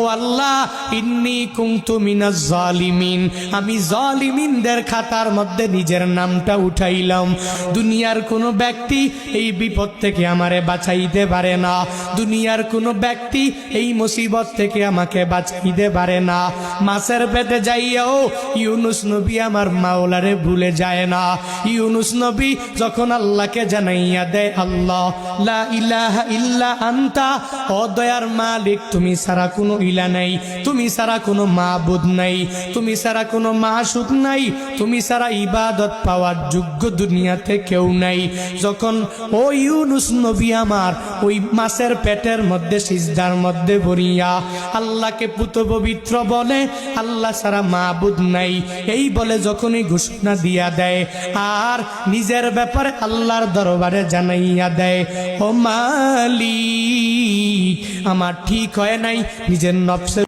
ও আল্লাহ, ইন্নী কুনতু মিনাজ জালিমিন, আমি জালিমিনদের খাতার মধ্যে নিজের নামটা উঠাইলাম। দুনিয়ার কোনো ব্যক্তি এই বিপদ থেকে আমারে বাঁচাইতে পারে না, দুনিয়ার কোনো ব্যক্তি এই মুসিবত থেকে আমাকে বাঁচাইতে পারে না। মাছের পেটে যাইয়াও ইউনুস নবী আমার মাওলারে ভুলে যায় না। ইউনুস নবী যখন আল্লাহকে জানাইয়া দেয়, আল্লাহ লা ইলাহা ইল্লা আনতা, ও দয়ার মালিক তুমি ছাড়া কোনো ইলা নাই, তুমি ছাড়া কোনো মাবুদ নাই, তুমি ছাড়া কোনো মাসুক নাই, তুমি ছাড়া ইবাদত পাওয়ার যোগ্য দুনিয়াতে কেউ নাই। যখন ও ইউনুস নবী আমার ওই মাছের পেটের মধ্যে সিজদার মধ্যে পড়িয়া আল্লাহকে পুত পবিত্র বলে, আল্লাহ ছাড়া মাবুদ নাই এই বলে যখনই ঘোষণা দিয়া দেয় আর নিজের ব্যাপারে আল্লাহর দরবারে জানাইয়া দেয়, ও মালিক আমার ঠিক হয় নাই, নিজের নফসে